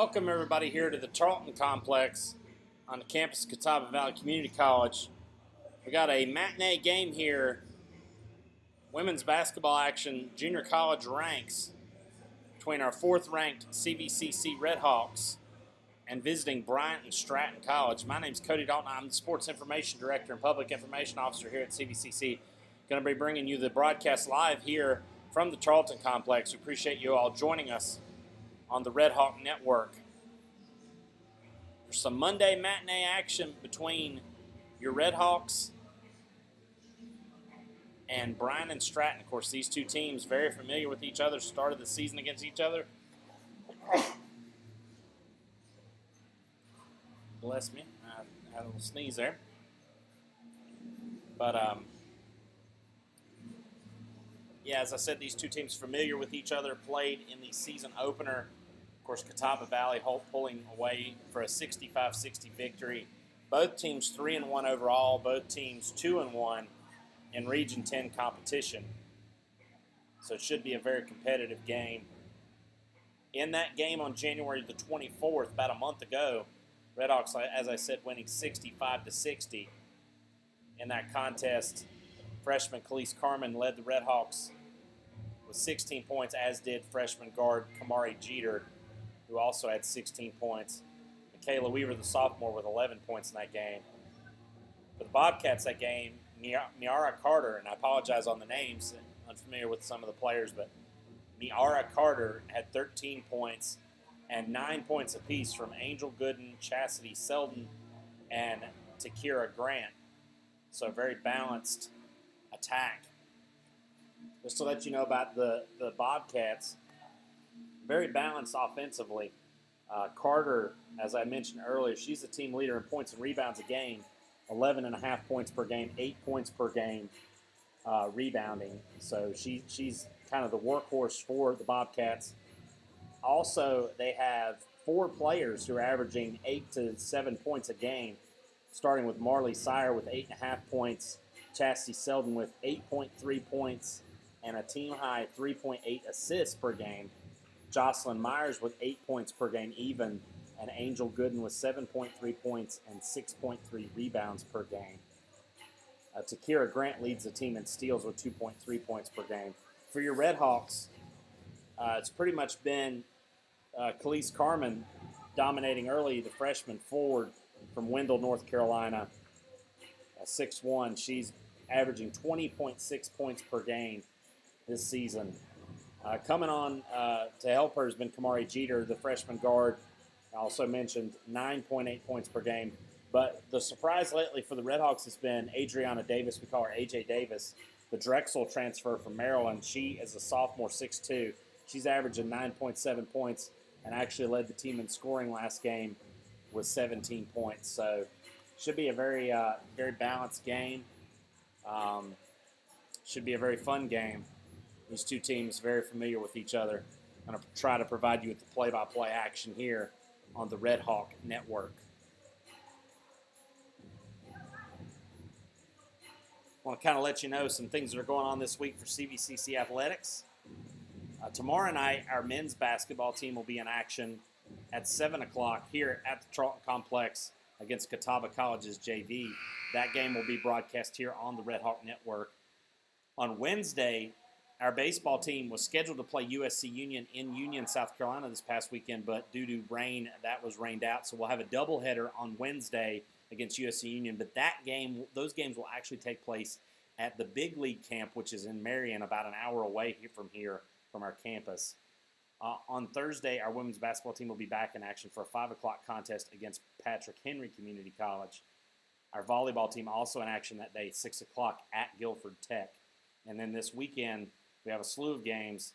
Welcome everybody here to the Tarlton Complex on the campus of Catawba Valley Community College. We got a matinee game here, women's basketball action, junior college ranks between our 4th ranked CVCC Redhawks and visiting Bryant Stratton College. My name's Cody Dalton. I'm the Sports Information Director and Public Information Officer here at CVCC. Going to be bringing you the broadcast live here from the Tarlton Complex. We appreciate you all joining us on the Red Hawk Network. There's some Monday matinee action between your Red Hawks and Bryant and Stratton. Of course, these two teams very familiar with each other, started the season against each other. Bless me, I had a little sneeze there. But, yeah, as I said, these two teams familiar with each other, played in the season opener. Of course, Catawba Valley pulling away for a 65-60 victory. Both teams 3-1 overall. Both teams 2-1 in Region 10 competition. So it should be a very competitive game. In that game on January the 24th, about a month ago, Redhawks, as I said, winning 65-60 in that contest. Freshman Khalees Carmen led the Redhawks with 16 points, as did freshman guard Kamari Jeter, who also had 16 points. Michaela Weaver, the sophomore, with 11 points in that game. For the Bobcats that game, Miara Carter, and I apologize on the names, unfamiliar with some of the players, but Miara Carter had 13 points and 9 points apiece from Angel Gooden, Chastity Selden, and Takira Grant. So a very balanced attack. Just to let you know about the Bobcats, very balanced offensively. Carter, as I mentioned earlier, she's the team leader in points and rebounds a game, 11.5 points per game, 8 points per game rebounding. So she's kind of the workhorse for the Bobcats. Also, they have 4 players who are averaging 8 to 7 points a game, starting with Marley Sire with 8.5 points, Chastity Selden with 8.3 points, and a team-high 3.8 assists per game. Jocelyn Myers with 8 points per game even, and Angel Gooden with 7.3 points and 6.3 rebounds per game. Takira Grant leads the team in steals with 2.3 points per game. For your Redhawks, it's pretty much been Khalees Carmen dominating early, the freshman forward from Wendell, North Carolina, 6'1". She's averaging 20.6 points per game this season. Coming on to help her has been Kamari Jeter, the freshman guard. I also mentioned 9.8 points per game. But the surprise lately for the Redhawks has been Adriana Davis. We call her A.J. Davis, the Drexel transfer from Maryland. She is a sophomore, 6'2". She's averaging 9.7 points and actually led the team in scoring last game with 17 points. So should be a very balanced game. Should be a very fun game. These two teams very familiar with each other. I'm going to try to provide you with the play-by-play action here on the Red Hawk Network. I want to kind of let you know some things that are going on this week for CVCC Athletics. Tomorrow night, our men's basketball team will be in action at 7 o'clock here at the Tarlton Complex against Catawba College's JV. That game will be broadcast here on the Red Hawk Network. On Wednesday, our baseball team was scheduled to play USC Union in Union, South Carolina this past weekend, but due to rain, that was rained out. So we'll have a doubleheader on Wednesday against USC Union. But those games will actually take place at the Big League Camp, which is in Marion, about an hour away from our campus. On Thursday, our women's basketball team will be back in action for a 5 o'clock contest against Patrick Henry Community College. Our volleyball team also in action that day, 6 o'clock at Guilford Tech. And then this weekend, we have a slew of games.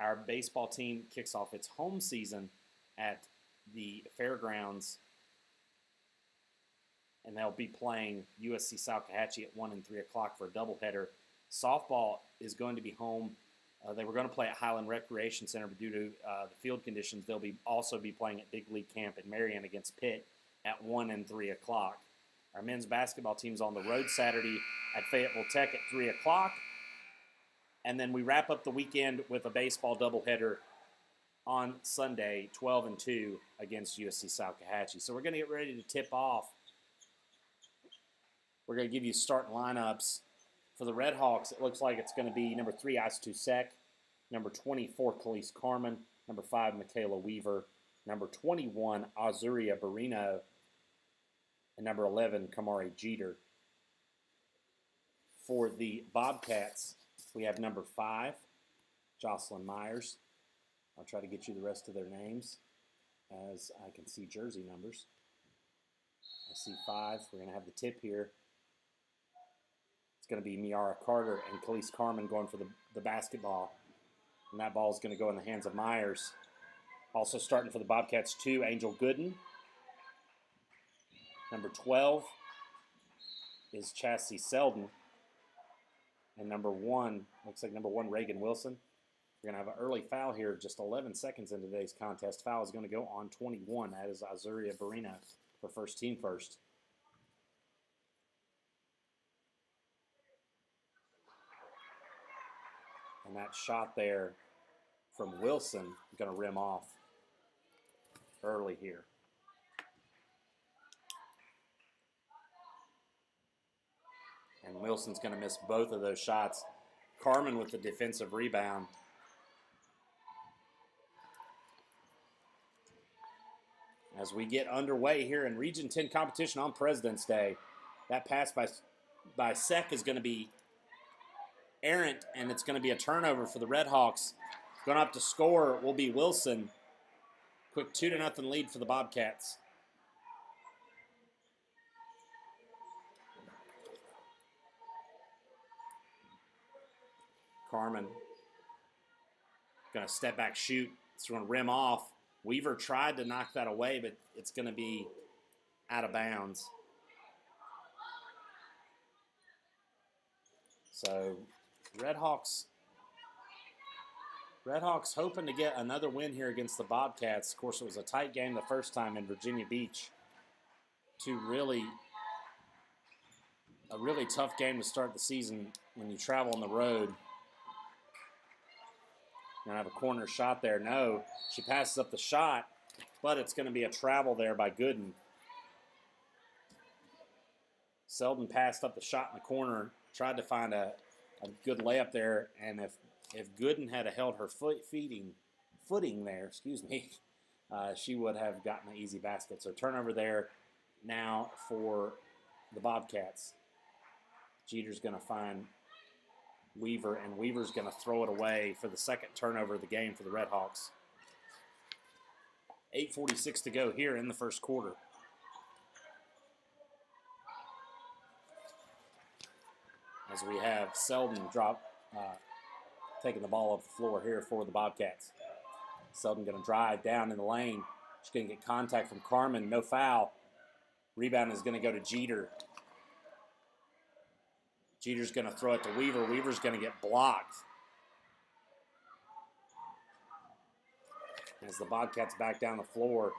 Our baseball team kicks off its home season at the fairgrounds, and they'll be playing USC Salkehatchie at 1 and 3 o'clock for a doubleheader. Softball is going to be home. They were going to play at Highland Recreation Center, but due to the field conditions, they'll also be playing at Big League Camp in Marion against Pitt at 1 and 3 o'clock. Our men's basketball team's on the road Saturday at Fayetteville Tech at 3 o'clock. And then we wrap up the weekend with a baseball doubleheader on Sunday, 12-2 against USC Salkehatchie. So we're going to get ready to tip off. We're going to give you starting lineups. For the Redhawks, it looks like it's going to be number 3, Ice Sek, number 24, Khalees Carman, number 5, Michaela Weaver, number 21, Azuria Barrino, and number 11, Kamari Jeter. For the Bobcats, we have number 5, Jocelyn Myers. I'll try to get you the rest of their names as I can see jersey numbers. I see 5. We're going to have the tip here. It's going to be Miara Carter and Khalees Carman going for the basketball. And that ball is going to go in the hands of Myers. Also starting for the Bobcats, 2, Angel Gooden. Number 12 is Chassie Selden. And number 1, looks like number 1, Reagan Wilson. We're going to have an early foul here, just 11 seconds into today's contest. Foul is going to go on 21. That is Azuria Barrino for first team first. And that shot there from Wilson is going to rim off early here. And Wilson's going to miss both of those shots. Carman with the defensive rebound. As we get underway here in Region 10 competition on President's Day, that pass by Sek is going to be errant, and it's going to be a turnover for the Redhawks. Going up to score will be Wilson. Quick 2-0 lead for the Bobcats. Carman going to step back, shoot. It's going to rim off. Weaver tried to knock that away, but it's going to be out of bounds. So Redhawks hoping to get another win here against the Bobcats. Of course, it was a tight game the first time in Virginia Beach. A really tough game to start the season when you travel on the road. Going to have a corner shot there. No, she passes up the shot, but it's going to be a travel there by Gooden. Selden passed up the shot in the corner, tried to find a good layup there, and if Gooden had held her footing there, she would have gotten an easy basket. So turnover there now for the Bobcats. Jeter's going to find Weaver, and Weaver's going to throw it away for the second turnover of the game for the Redhawks. 8:46 to go here in the first quarter. As we have Selden taking the ball off the floor here for the Bobcats. Selden going to drive down in the lane. She's going to get contact from Carman. No foul. Rebound is going to go to Jeter. Jeter's going to throw it to Weaver. Weaver's going to get blocked. As the Bobcats back down the floor,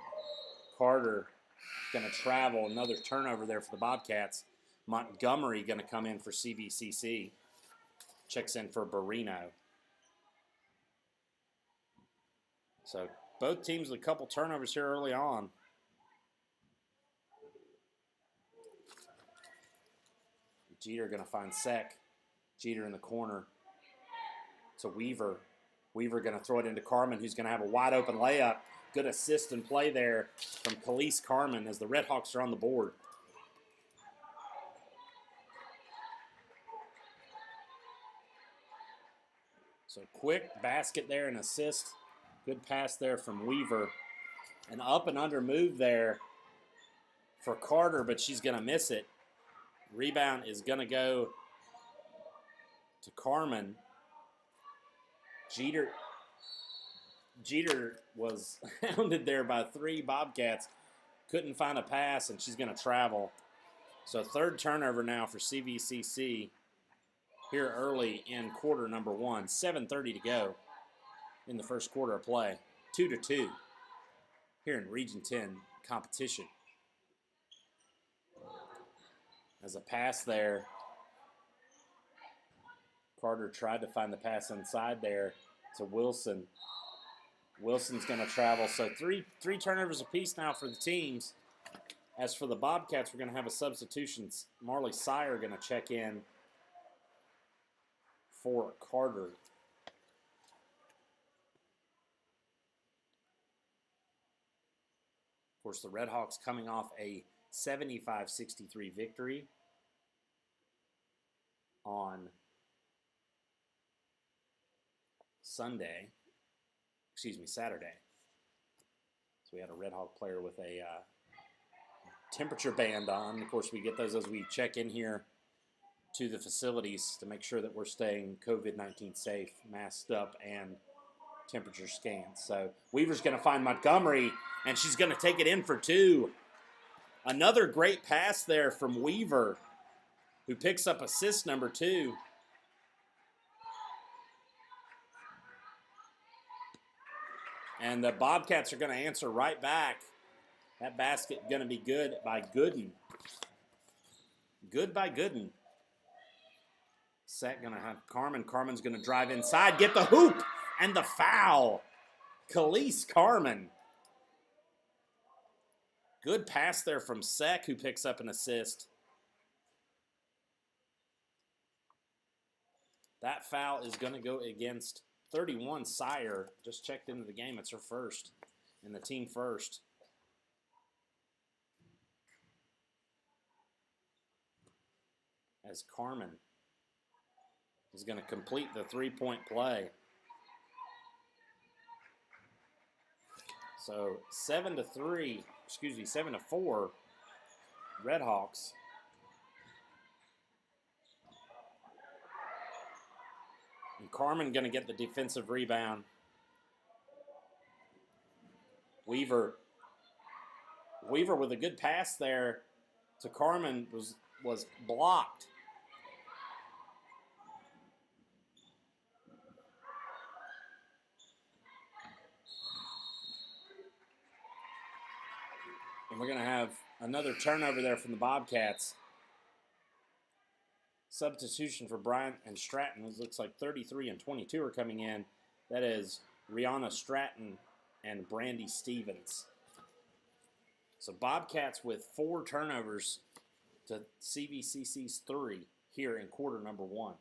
Carter going to travel. Another turnover there for the Bobcats. Montgomery going to come in for CVCC. Checks in for Barrino. So both teams with a couple turnovers here early on. Jeter going to find Sek. Jeter in the corner to Weaver. Weaver going to throw it into Carman, who's going to have a wide open layup. Good assist and play there from Khalees Carman as the Redhawks are on the board. So quick basket there and assist. Good pass there from Weaver. An up and under move there for Carter, but she's going to miss it. Rebound is going to go to Carman. Jeter was hounded there by 3 Bobcats. Couldn't find a pass, and she's going to travel. So third turnover now for CVCC here early in quarter number 1. 7:30 to go in the first quarter of play. 2-2 here in Region 10 competition. As a pass there, Carter tried to find the pass inside there to Wilson. Wilson's going to travel. So three turnovers apiece now for the teams. As for the Bobcats, we're going to have a substitution. Marley Sire going to check in for Carter. Of course, the Redhawks coming off a 75-63 victory on Saturday. So we had a Redhawk player with a temperature band on. Of course, we get those as we check in here to the facilities to make sure that we're staying COVID-19 safe, masked up, and temperature scanned. So Weaver's going to find Montgomery, and she's going to take it in for two. Another great pass there from Weaver, who picks up assist number 2. And the Bobcats are going to answer right back. That basket going to be good by Gooden. Good by Gooden. Set going to have Carmen. Carmen's going to drive inside, get the hoop, and the foul. Khalees Carmen. Good pass there from Sek, who picks up an assist. That foul is going to go against 31 Sire. Just checked into the game. It's her first, and the team first. As Carmen is going to complete the three-point play. So 7-4, Redhawks. And Carmen going to get the defensive rebound. Weaver with a good pass there to Carmen was blocked. And we're going to have another turnover there from the Bobcats. Substitution for Bryant and Stratton. It looks like 33 and 22 are coming in. That is Rihanna Stratton and Brandy Stevens. So Bobcats with 4 turnovers to CVCC's 3 here in quarter number 1.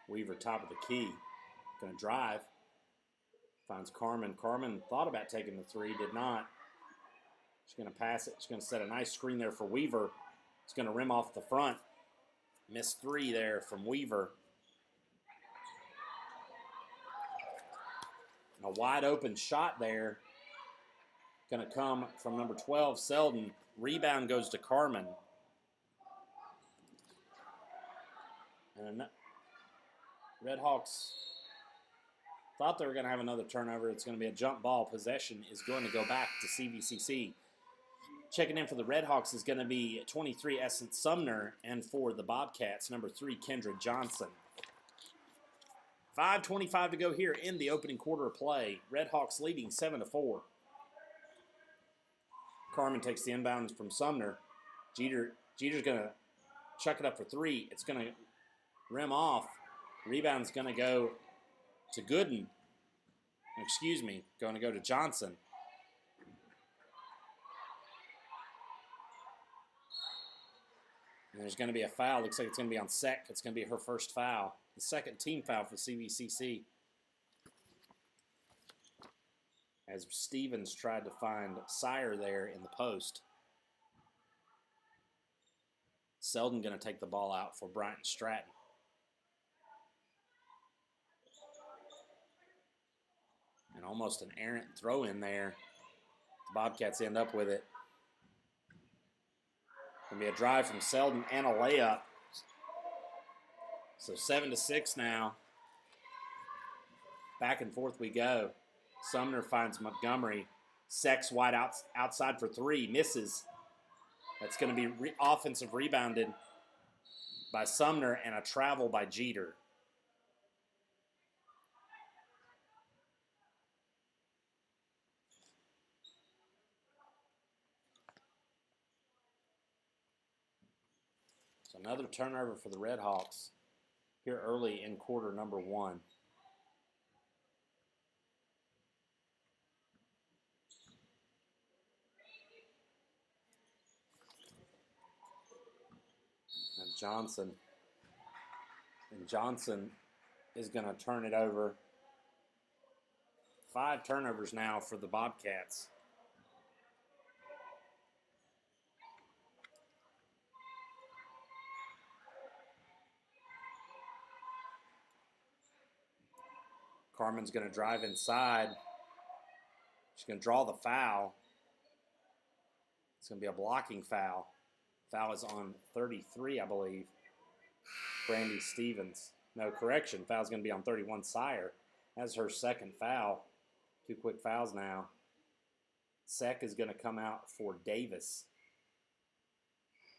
Weaver top of the key. Going to drive. Finds Carmen. Carmen thought about taking the 3, did not. She's going to pass it. She's going to set a nice screen there for Weaver. It's going to rim off the front. Missed 3 there from Weaver. And a wide open shot there. Going to come from number 12, Selden. Rebound goes to Carmen. And Redhawks thought they were going to have another turnover. It's going to be a jump ball. Possession is going to go back to CVCC. Checking in for the Redhawks is going to be 23, Essence Sumner, and for the Bobcats, number 3, Kendra Johnson. 5:25 to go here in the opening quarter of play. Redhawks leading 7-4. Carmen takes the inbound from Sumner. Jeter's going to chuck it up for 3. It's going to rim off. Rebound's going to go to Gooden. Going to go to Johnson. And there's going to be a foul. Looks like it's going to be on Sek. It's going to be her first foul. The second team foul for CVCC. As Stevens tried to find Sire there in the post. Selden going to take the ball out for Bryant Stratton. And almost an errant throw in there. The Bobcats end up with it. Going to be a drive from Selden and a layup. So 7-6 now. Back and forth we go. Sumner finds Montgomery. Sek's wide outside for 3. Misses. That's going to be offensive rebounded by Sumner and a travel by Jeter. So another turnover for the Redhawks, here early in quarter number 1. And Johnson is going to turn it over. 5 turnovers now for the Bobcats. Carmen's going to drive inside. She's going to draw the foul. It's going to be a blocking foul. Foul is on 33, I believe. Brandy Stevens. No, correction. Foul's going to be on 31, Sire. That's her second foul. 2 quick fouls now. Sek is going to come out for Davis.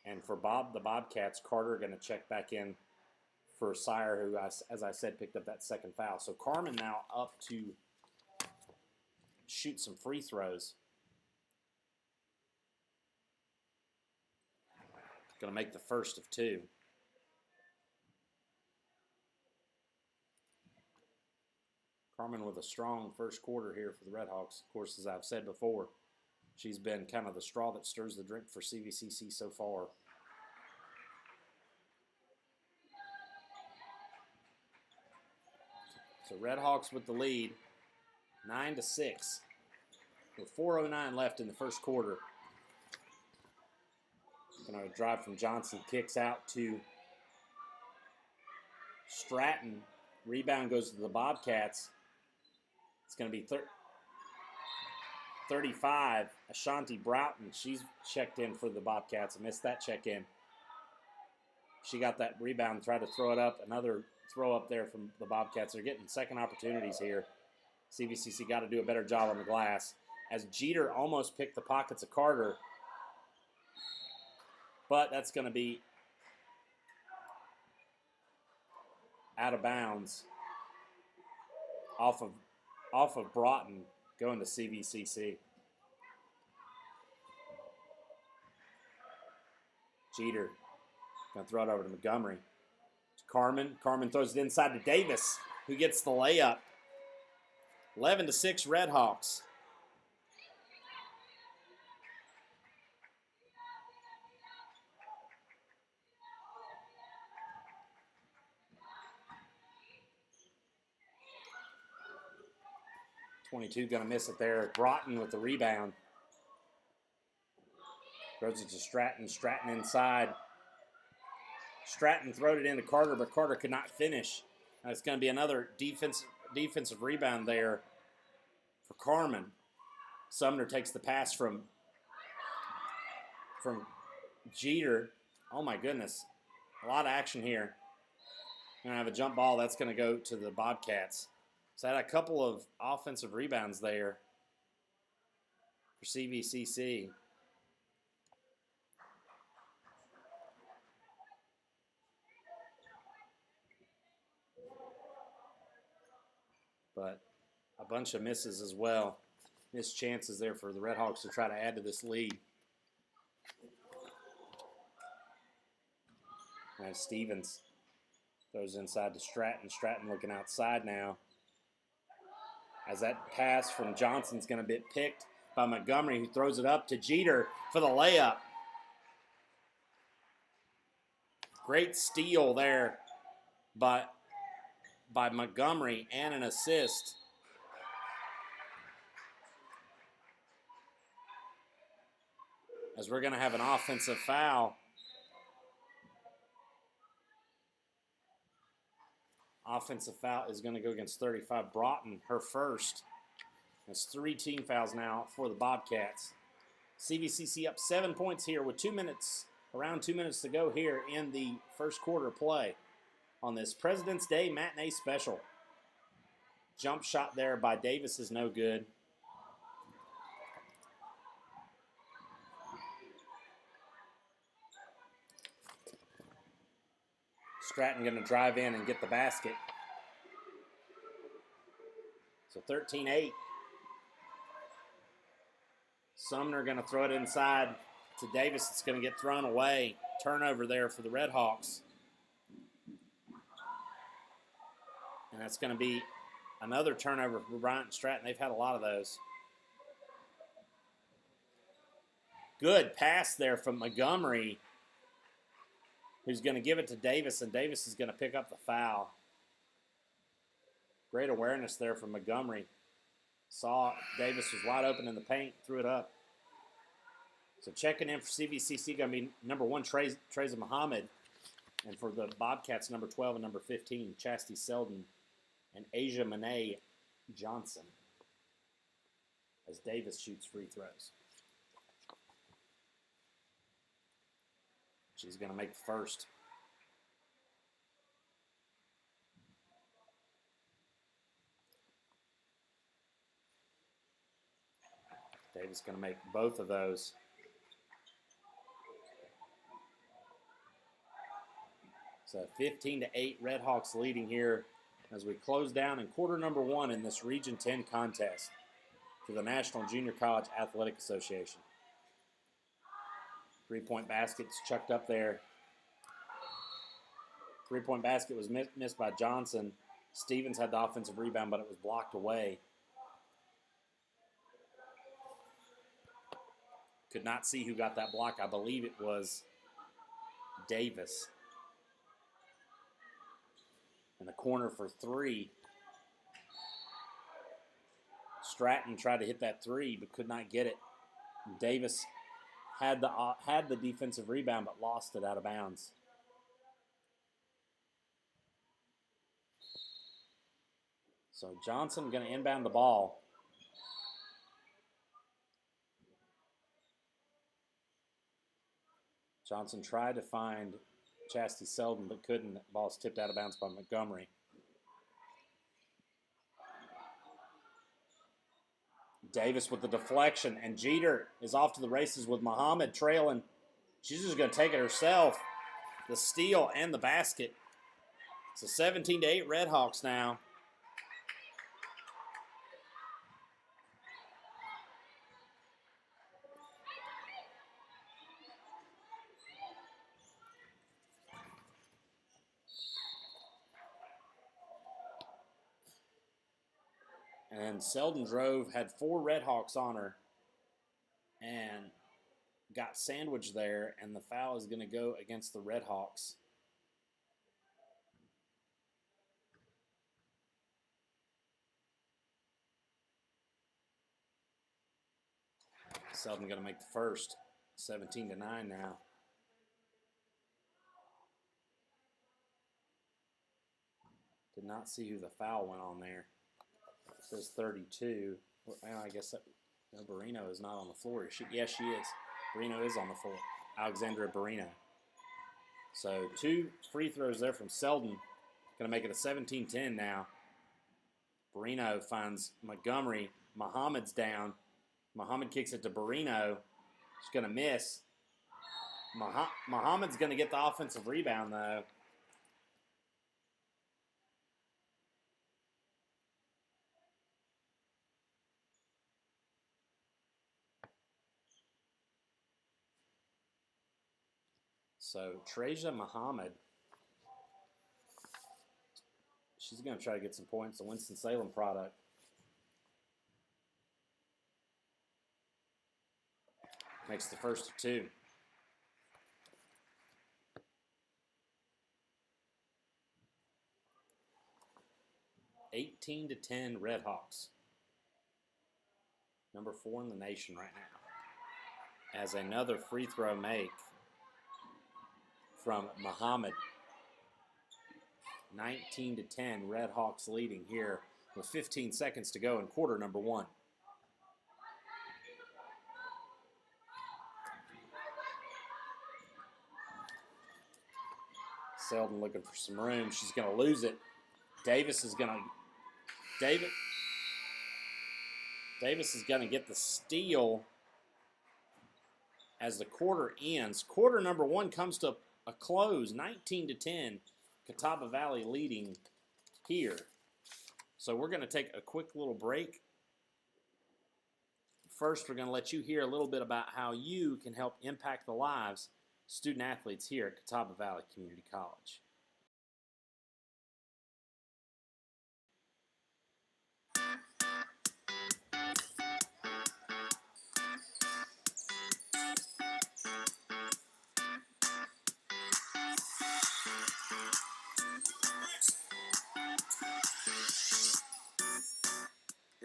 And for the Bobcats, Carter going to check back in for Sire, who, as I said, picked up that second foul. So Carmen now up to shoot some free throws. Going to make the first of 2. Carmen with a strong first quarter here for the Redhawks. Of course, as I've said before, she's been kind of the straw that stirs the drink for CVCC so far. So Redhawks with the lead, 9-6, with 4:09 left in the first quarter. Going to drive from Johnson, kicks out to Stratton. Rebound goes to the Bobcats. It's going to be 35. Ashanti Broughton, she's checked in for the Bobcats. I missed that check-in. She got that rebound, tried to throw it up. Another throw up there from the Bobcats. They're getting second opportunities here. CVCC got to do a better job on the glass. As Jeter almost picked the pockets of Carter. But that's going to be out of bounds off of Broughton going to CVCC. Jeter going to throw it over to Montgomery. To Carmen. Carmen throws it inside to Davis, who gets the layup. 11-6 Redhawks. .22 going to miss it there. Broughton with the rebound. Throws it to Stratton. Stratton inside. Stratton throwed it into Carter, but Carter could not finish. Now it's going to be another defensive rebound there for Carmen. Sumner takes the pass from Jeter. Oh my goodness. A lot of action here. Going to have a jump ball. That's going to go to the Bobcats. So I had a couple of offensive rebounds there for CVCC. But a bunch of misses as well. Missed chances there for the Redhawks to try to add to this lead. Now Stevens throws inside to Stratton. Stratton looking outside now. As that pass from Johnson's going to be picked by Montgomery, who throws it up to Jeter for the layup. Great steal there by Montgomery and an assist. As we're going to have an offensive foul. Offensive foul is going to go against 35. Broughton, her first. That's 3 team fouls now for the Bobcats. CVCC up 7 points here with around 2 minutes to go here in the first quarter play on this President's Day matinee special. Jump shot there by Davis is no good. Stratton going to drive in and get the basket. So 13-8. Sumner going to throw it inside to Davis. It's going to get thrown away. Turnover there for the Redhawks. And that's going to be another turnover for Bryant Stratton. They've had a lot of those. Good pass there from Montgomery, who's going to give it to Davis, and Davis is going to pick up the foul. Great awareness there from Montgomery. Saw Davis was wide open in the paint, threw it up. So checking in for CVCC going to be number 1, Treza Muhammad. And for the Bobcats, number 12 and number 15, Chastity Selden and Asia Monet Johnson, as Davis shoots free throws. She's going to make the first. Davis going to make both of those. So 15-8, Redhawks leading here as we close down in quarter number 1 in this Region 10 contest for the National Junior College Athletic Association. Three-point basket's chucked up there. Three-point basket was missed by Johnson. Stevens had the offensive rebound, but it was blocked away. Could not see who got that block. I believe it was Davis. In the corner for 3. Stratton tried to hit that 3, but could not get it. Davis had the defensive rebound, but lost it out of bounds. So Johnson going to inbound the ball. Johnson tried to find Chastity Selden, but couldn't. The ball's tipped out of bounds by Montgomery. Davis with the deflection, and Jeter is off to the races with Muhammad trailing. She's just going to take it herself. The steal and the basket. So 17-8 Redhawks now. And Selden drove, had 4 Redhawks on her, and got sandwiched there, and the foul is going to go against the Redhawks. Selden going to make the first. 17-9 now. Did not see who the foul went on there. It says 32. Well, I guess no, Barino is not on the floor. Yes, she is. Barino is on the floor. Alexandra Barino. So 2 free throws there from Selden. Going to make it a 17-10 now. Barino finds Montgomery. Muhammad's down. Muhammad kicks it to Barino. She's going to miss. Muhammad's going to get the offensive rebound, though. So Treja Muhammad, she's going to try to get some points. The Winston-Salem product. Makes the first of 2. 18-10 Redhawks. Number 4 in the nation right now. As another free throw make from Muhammad. 19-10, Redhawks leading here with 15 seconds to go in quarter number 1. Selden looking for some room. She's going to lose it. Davis is going to get the steal as the quarter ends. Quarter number 1 comes to a close, 19-10. Catawba Valley leading here. So we're going to take a quick little break. First, we're going to let you hear a little bit about how you can help impact the lives of student athletes here at Catawba Valley Community College.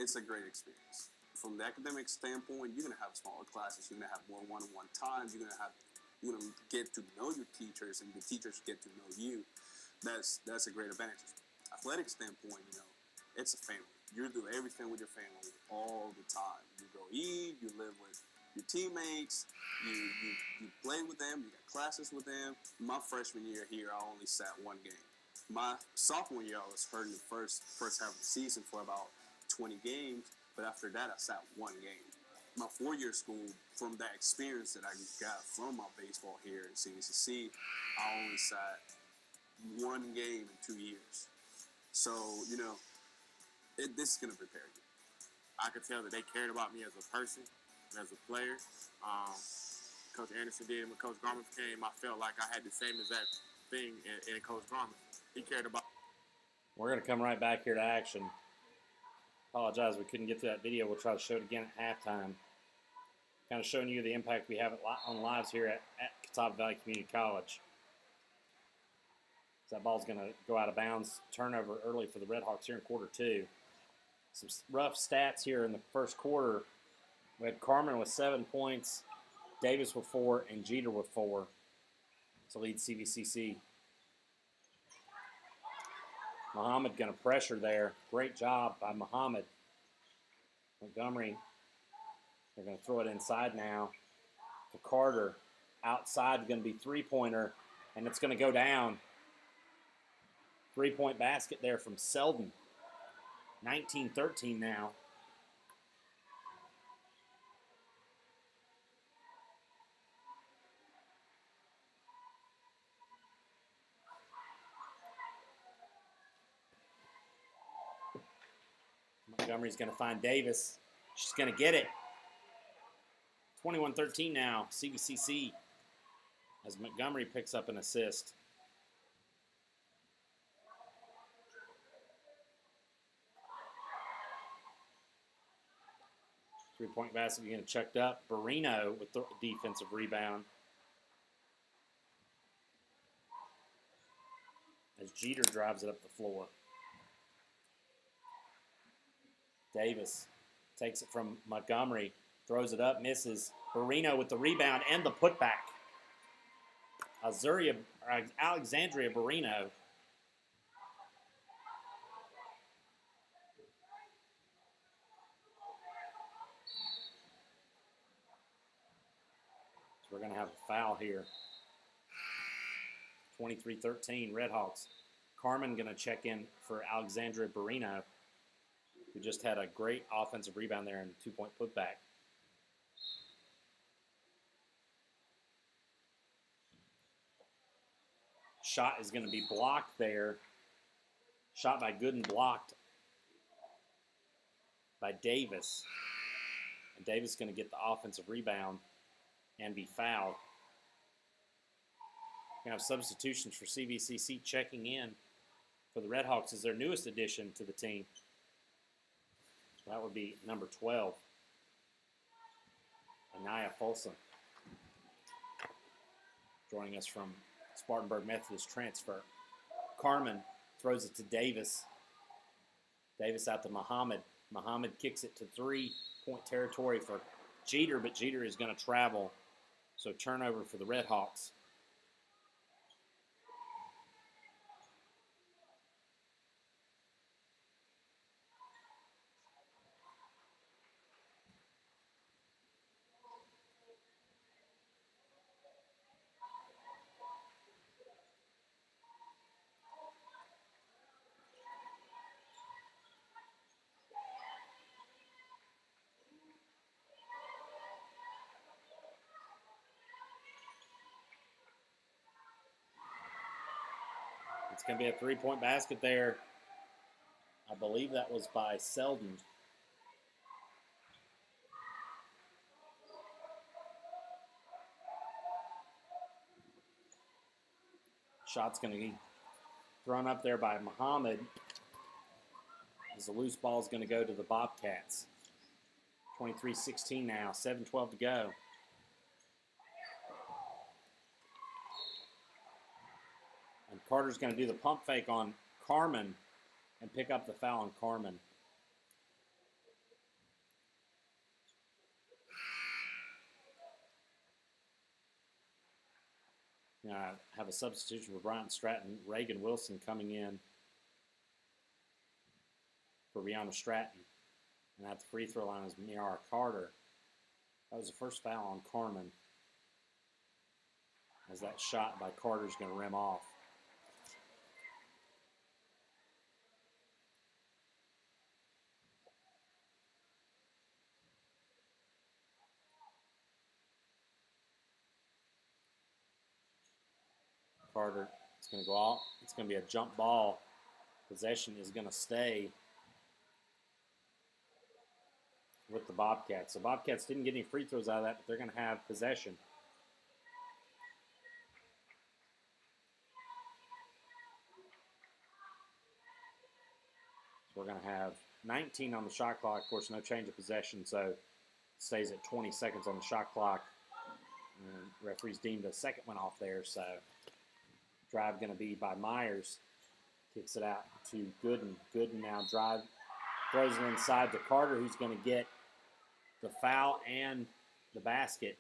it's a great experience. From the academic standpoint, you're going to have smaller classes. You're going to have more one-on-one time. You're going to get to know your teachers, and the teachers get to know you. That's a great advantage. Athletic standpoint, it's a family. You do everything with your family all the time. You go eat, you live with your teammates, you play with them, you got classes with them. My freshman year here, I only sat one game. My sophomore year, I was hurt in the first half of the season for about 20 games, but after that, I sat one game. My 4-year school, from that experience that I got from my baseball here at CVCC, I only sat one game in 2 years. So, this is going to prepare you. I could tell that they cared about me as a person and as a player. Coach Anderson did, when Coach Garment came, I felt like I had the same exact thing in Coach Garment. He cared about. We're going to come right back here to action. Apologize we couldn't get to that video. We'll try to show it again at halftime. Kind of showing you the impact we have on lives here at Catawba Valley Community College. So that ball's going to go out of bounds. Turnover early for the Redhawks here in quarter 2. Some rough stats here in the first quarter. We had Carmen with 7 points, Davis with 4, and Jeter with 4 to lead CVCC. Muhammad going to pressure there. Great job by Muhammad. Montgomery, they're going to throw it inside now to Carter. Outside going to be three-pointer, and it's going to go down. 3-point basket there from Selden. 19-13 now. Montgomery's going to find Davis. She's going to get it. 21-13 now, CVCC, as Montgomery picks up an assist. Three-point basket getting checked up. Barrino with the defensive rebound. As Jeter drives it up the floor. Davis takes it from Montgomery. Throws it up, misses. Barrino with the rebound and the putback. Alexandria Barrino. So we're going to have a foul here. 23-13, Redhawks. Carmen going to check in for Alexandria Barrino, who just had a great offensive rebound there and a 2-point putback. Shot is going to be blocked there. Shot by Gooden, blocked by Davis. And Davis is going to get the offensive rebound and be fouled. We have substitutions for CVCC checking in for the Redhawks as their newest addition to the team. That would be number 12, Anaya Folsom, joining us from Spartanburg Methodist transfer. Carmen throws it to Davis. Davis out to Muhammad. Muhammad kicks it to 3-point territory for Jeter, but Jeter is going to travel. So turnover for the Redhawks. It's going to be a 3-point basket there. I believe that was by Selden. Shot's going to be thrown up there by Muhammad. As the loose ball is going to go to the Bobcats. 23-16 now, 7:12 to go. And Carter's going to do the pump fake on Carmen and pick up the foul on Carmen. I have a substitution for Bryant Stratton. Reagan Wilson coming in for Bryant Stratton. And at the free throw line is Miara Carter. That was the first foul on Carmen, as that shot by Carter is going to rim off. Carter, it's going to go out. It's going to be a jump ball. Possession is going to stay with the Bobcats. The Bobcats didn't get any free throws out of that, but they're going to have possession. So we're going to have 19 on the shot clock. Of course, no change of possession, so it stays at 20 seconds on the shot clock. And referees deemed a second one off there, so drive going to be by Myers. Kicks it out to Gooden. Gooden now drive, throws it inside to Carter, who's going to get the foul and the basket.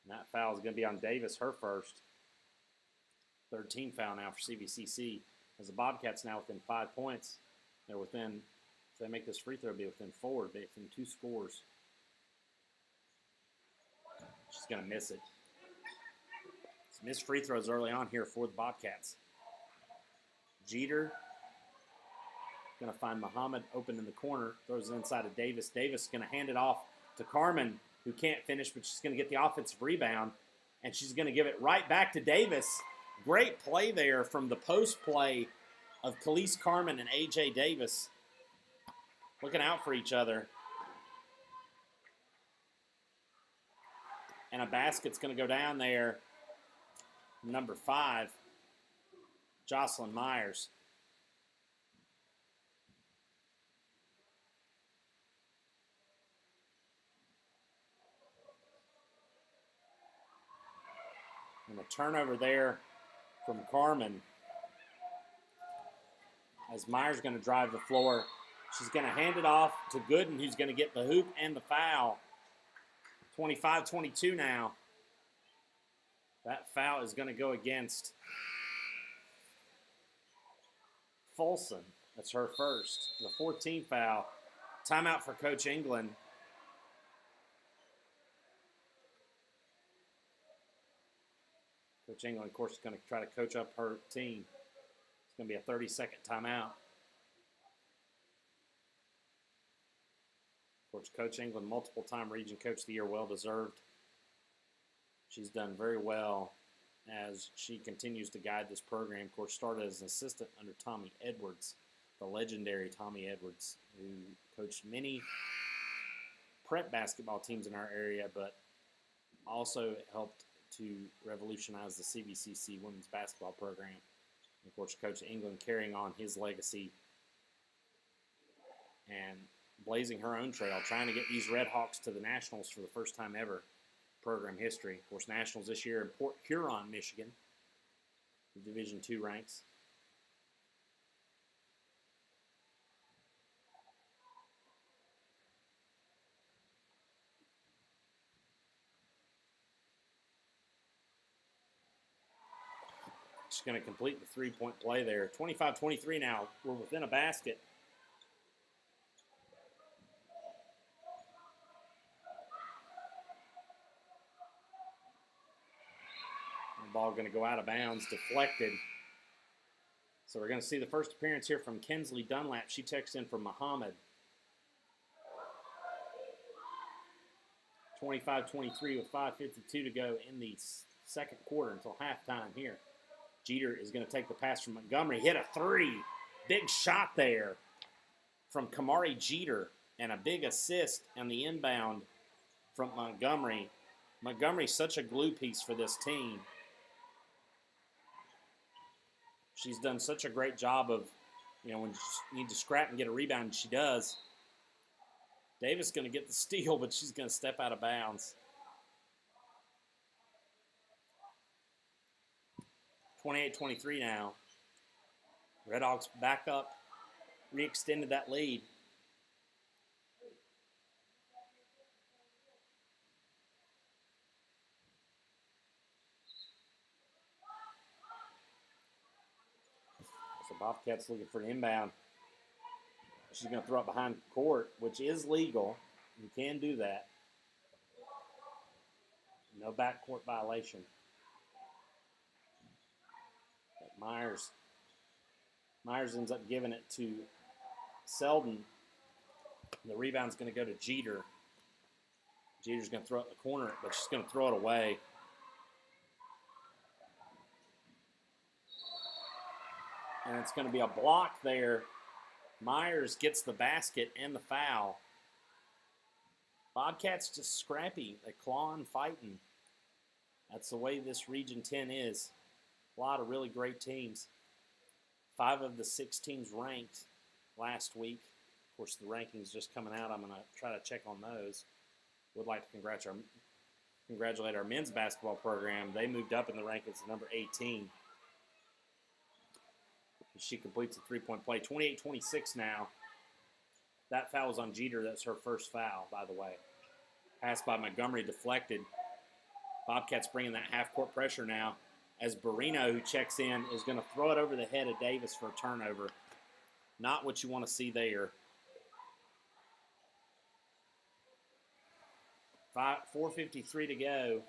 And that foul is going to be on Davis, her first. 13 foul now for CVCC. As the Bobcats now within 5 points. They're within, if they make this free throw, be within 4, be within 2 scores. She's going to miss it. Some missed free throws early on here for the Bobcats. Jeter going to find Muhammad open in the corner. Throws it inside of Davis. Davis going to hand it off to Carmen, who can't finish, but she's going to get the offensive rebound. And she's going to give it right back to Davis. Great play there from the post play of Khalees Carmen and A.J. Davis. Looking out for each other. And a basket's going to go down there. Number 5, Jocelyn Myers. And a turnover there from Carmen. As Myers going to drive the floor. She's going to hand it off to Gooden, who's going to get the hoop and the foul. 25-22 now. That foul is going to go against Folsom. That's her first. The 14th foul. Timeout for Coach England. Coach England, of course, is going to try to coach up her team. It's going to be a 30-second timeout. Of course, Coach England, multiple-time Region Coach of the Year, well-deserved. She's done very well as she continues to guide this program. Of course, started as an assistant under Tommy Edwards, the legendary Tommy Edwards, who coached many prep basketball teams in our area, but also helped to revolutionize the CVCC women's basketball program. And of course, Coach England carrying on his legacy and blazing her own trail, trying to get these Red Hawks to the Nationals for the first time ever. Program history. Of course, Nationals this year in Port Huron, Michigan, the Division II ranks. She's going to complete the three-point play there. 25-23 now. We're within a basket. Ball going to go out of bounds, deflected. So we're going to see the first appearance here from Kinsley Dunlap. She checks in for Muhammad. 25-23 with 5:52 to go in the second quarter until halftime here. Jeter is going to take the pass from Montgomery. Hit a three. Big shot there from Kamari Jeter. And a big assist on the inbound from Montgomery. Montgomery's such a glue piece for this team. She's done such a great job of, when you need to scrap and get a rebound, she does. Davis going to get the steal, but she's going to step out of bounds. 28-23 now. Red Hawks back up, re-extended that lead. Bobcats looking for an inbound. She's going to throw it behind court, which is legal. You can do that. No backcourt violation. But Myers ends up giving it to Selden. The rebound's going to go to Jeter. Jeter's going to throw it in the corner, but she's going to throw it away. And it's going to be a block there. Myers gets the basket and the foul. Bobcats just scrappy. They clawing, fighting. That's the way this Region 10 is. A lot of really great teams. 5 of the 6 teams ranked last week. Of course, the rankings just coming out. I'm going to try to check on those. Would like to congratulate our men's basketball program. They moved up in the rankings to number 18. She completes a three-point play. 28-26 now. That foul was on Jeter. That's her first foul, by the way. Pass by Montgomery, deflected. Bobcats bringing that half-court pressure now as Barino, who checks in, is going to throw it over the head of Davis for a turnover. Not what you want to see there. 4:53 to go.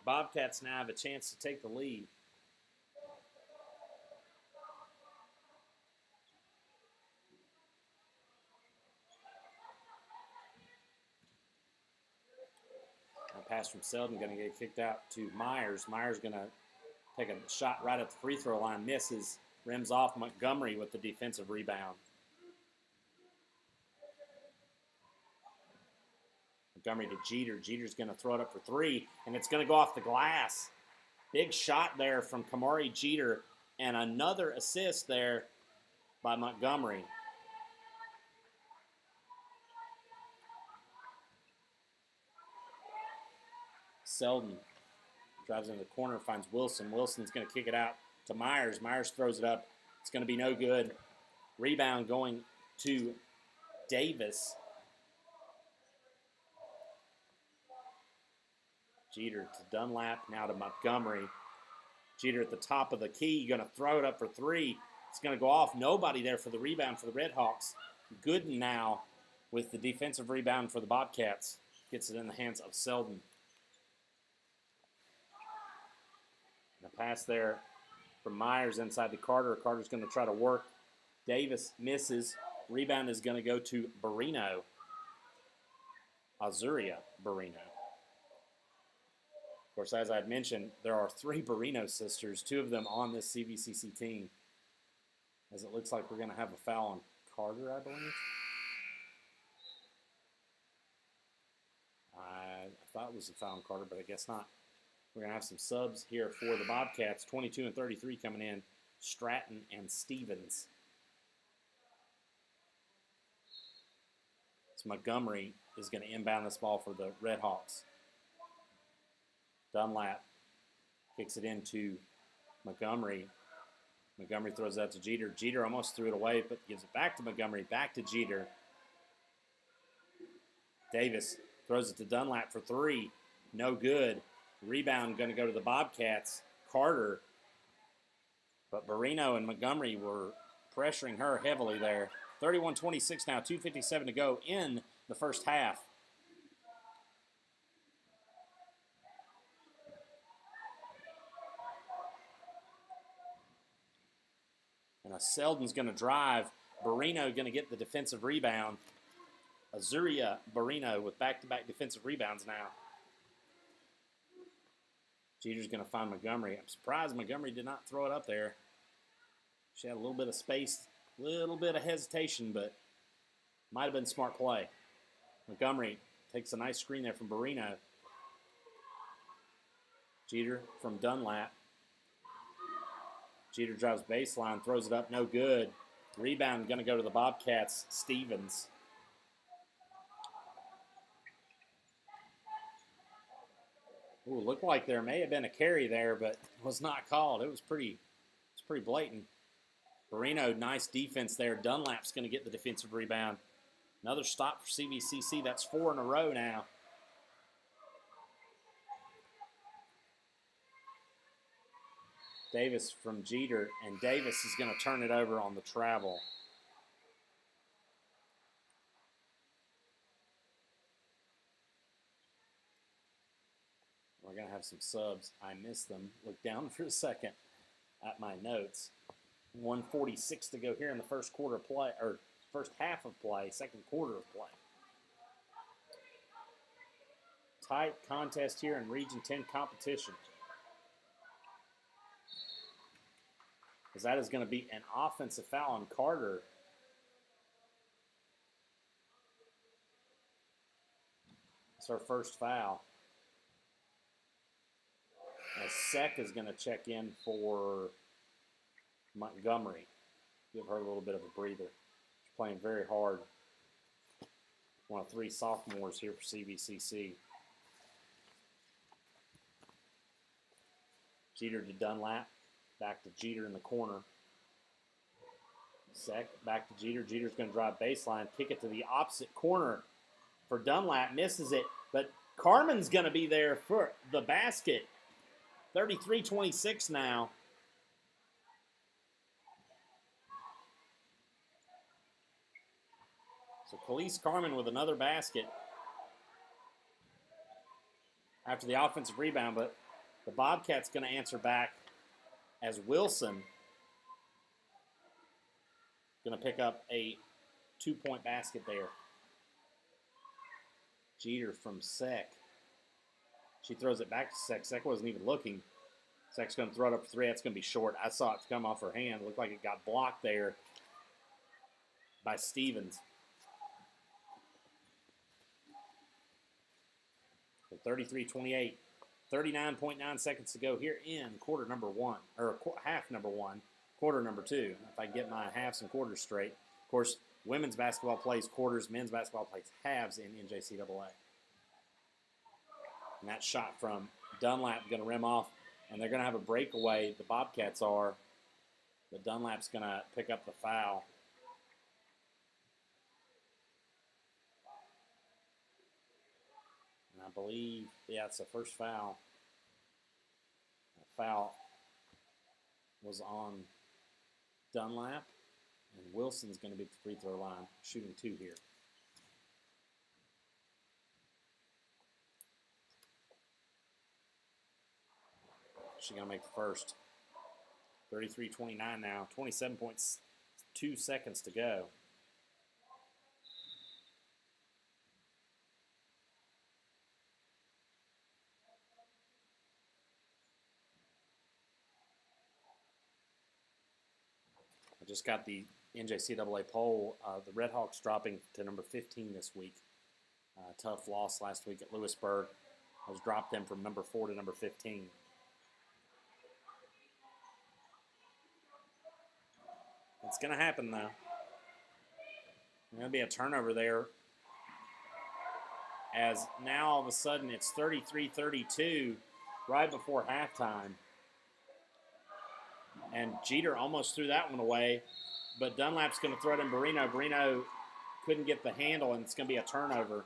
Bobcats now have a chance to take the lead. Pass from Selden going to get kicked out to Myers. Myers going to take a shot right at the free throw line. Misses. Rims off. Montgomery with the defensive rebound. Montgomery to Jeter. Jeter's going to throw it up for 3, and it's going to go off the glass. Big shot there from Kamari Jeter, and another assist there by Montgomery. Selden drives into the corner, finds Wilson. Wilson's going to kick it out to Myers. Myers throws it up. It's going to be no good. Rebound going to Davis. Jeter to Dunlap, now to Montgomery. Jeter at the top of the key, going to throw it up for 3. It's going to go off. Nobody there for the rebound for the Redhawks. Gooden now with the defensive rebound for the Bobcats. Gets it in the hands of Selden. The pass there from Myers inside to Carter. Carter's going to try to work. Davis misses. Rebound is going to go to Barino. Azuria Barino. Of course, as I've mentioned, there are 3 Barino sisters, 2 of them on this CVCC team. As it looks like we're going to have a foul on Carter, I believe. I thought it was a foul on Carter, but I guess not. We're going to have some subs here for the Bobcats. 22 and 33 coming in. Stratton and Stevens. So Montgomery is going to inbound this ball for the Redhawks. Dunlap kicks it into Montgomery. Montgomery throws that to Jeter. Jeter almost threw it away, but gives it back to Montgomery. Back to Jeter. Davis throws it to Dunlap for 3. No good. Rebound going to go to the Bobcats. Carter. But Barino and Montgomery were pressuring her heavily there. 31-26 now. 2:57 to go in the first half. And Selden's going to drive. Barino going to get the defensive rebound. Azuria Barino with back-to-back defensive rebounds now. Jeter's going to find Montgomery. I'm surprised Montgomery did not throw it up there. She had a little bit of space, a little bit of hesitation, but might have been smart play. Montgomery takes a nice screen there from Barino. Jeter from Dunlap. Jeter drives baseline, throws it up, no good. Rebound going to go to the Bobcats, Stevens. Ooh, looked like there may have been a carry there, but was not called. It was pretty blatant. Barino, nice defense there. Dunlap's going to get the defensive rebound. Another stop for CVCC. That's 4 in a row now. Davis from Jeter, and Davis is going to turn it over on the travel. We're going to have some subs. I missed them. Look down for a second at my notes. 1:46 to go here in the first quarter of play, or first half of play, second quarter of play. Tight contest here in Region 10 competition. Because that is going to be an offensive foul on Carter. It's our first foul. As Sek is going to check in for Montgomery. Give her a little bit of a breather. She's playing very hard. One of 3 sophomores here for CVCC. Jeter to Dunlap. Back to Jeter in the corner. Sek, back to Jeter. Jeter's going to drive baseline. Kick it to the opposite corner for Dunlap. Misses it, but Carmen's going to be there for the basket. 33-26 now. So Khalees Carmen with another basket after the offensive rebound, but the Bobcats going to answer back as Wilson going to pick up a 2-point basket there. Jeter from Sek. She throws it back to Sek. Sek wasn't even looking. Sek's going to throw it up for 3. That's going to be short. I saw it come off her hand. It looked like it got blocked there by Stevens. So 33-28. 39.9 seconds to go here in quarter number 1, or half number 1, quarter number 2. If I get my halves and quarters straight. Of course, women's basketball plays quarters, men's basketball plays halves in NJCAA. And that shot from Dunlap going to rim off, and they're going to have a breakaway. The Bobcats are, but Dunlap's going to pick up the foul. I believe, yeah, it's the first foul. That foul was on Dunlap, and Wilson's going to be at the free throw line, shooting 2 here. She's going to make the first. 33-29 now, 27.2 seconds to go. I just got the NJCAA poll. The Red Hawks dropping to number 15 this week. Tough loss last week at Lewisburg. Has dropped them from number 4 to number 15. It's going to happen, though. There's going to be a turnover there. As now, all of a sudden, it's 33-32 right before halftime. And Jeter almost threw that one away. But Dunlap's going to throw it in Barrino. Barrino couldn't get the handle, and it's going to be a turnover.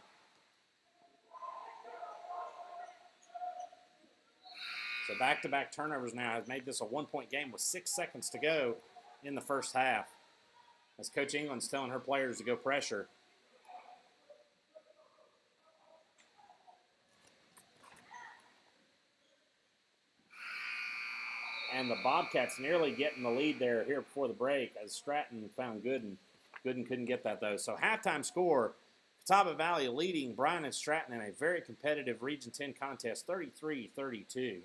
So back-to-back turnovers now has made this a 1-point game with 6 seconds to go in the first half. As Coach England's telling her players to go pressure. And the Bobcats nearly getting the lead there here before the break as Stratton found Gooden. Gooden couldn't get that, though. So halftime score, Catawba Valley leading Bryant Stratton in a very competitive Region 10 contest, 33-32.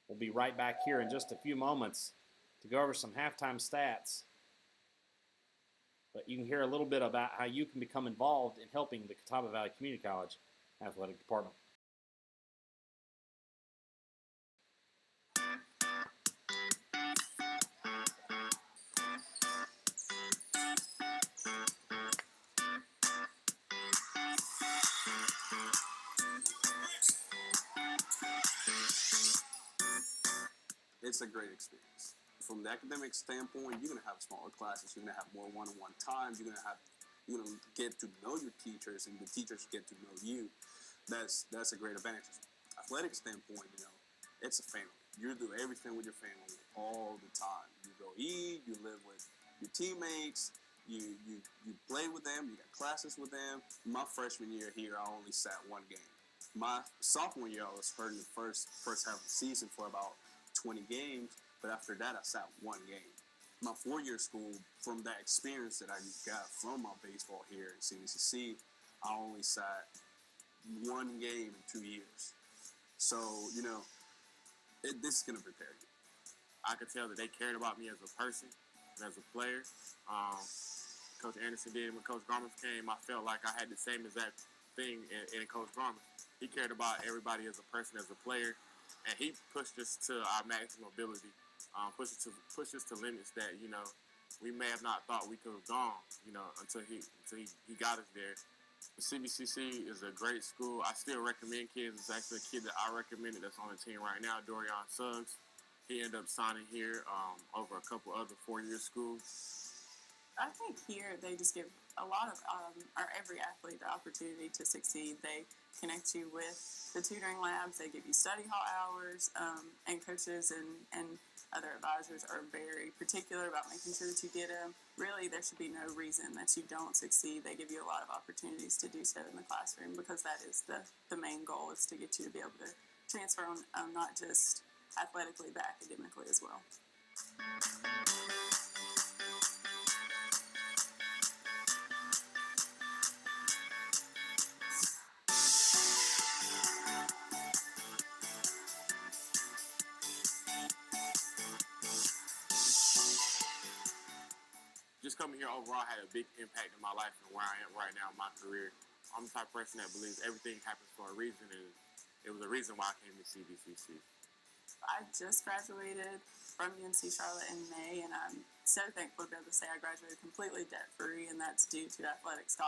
We'll be right back here in just a few moments to go over some halftime stats. But you can hear a little bit about how you can become involved in helping the Catawba Valley Community College Athletic Department. It's a great experience. From the academic standpoint, you're gonna have smaller classes. You're gonna have more one-on-one times. You're gonna get to know your teachers, and the teachers get to know you. That's a great advantage. Athletic standpoint, it's a family. You do everything with your family all the time. You go eat, you live with your teammates, you play with them, you got classes with them. My freshman year here, I only sat one game. My sophomore year, I was hurt in the first half of the season for about 20 games, but after that, I sat one game. My 4-year school, from that experience that I got from my baseball here at CVCC, I only sat one game in 2 years. So, this is going to prepare you. I could tell that they cared about me as a person and as a player. Coach Anderson did when Coach Garman came. I felt like I had the same exact thing in Coach Garman. He cared about everybody as a person, as a player, and he pushed us to our maximum ability. Pushed us to limits that we may have not thought we could have gone. Until he got us there. The CVCC is a great school. I still recommend kids. It's actually a kid that I recommended that's on the team right now, Dorian Suggs. He ended up signing here over a couple other 4-year schools. I think here they just give a lot of, or every athlete the opportunity to succeed. They connect you with the tutoring labs. They give you study hall hours, and coaches and other advisors are very particular about making sure that you get them. Really, there should be no reason that you don't succeed. They give you a lot of opportunities to do so in the classroom because that is the main goal, is to get you to be able to transfer on, not just athletically but academically as well. Just coming here overall had a big impact in my life and where I am right now in my career. I'm the type of person that believes everything happens for a reason, and it was a reason why I came to CVCC. I just graduated from UNC Charlotte in May, and I'm so thankful to be able to say I graduated completely debt-free, and that's due to athletic scholarships.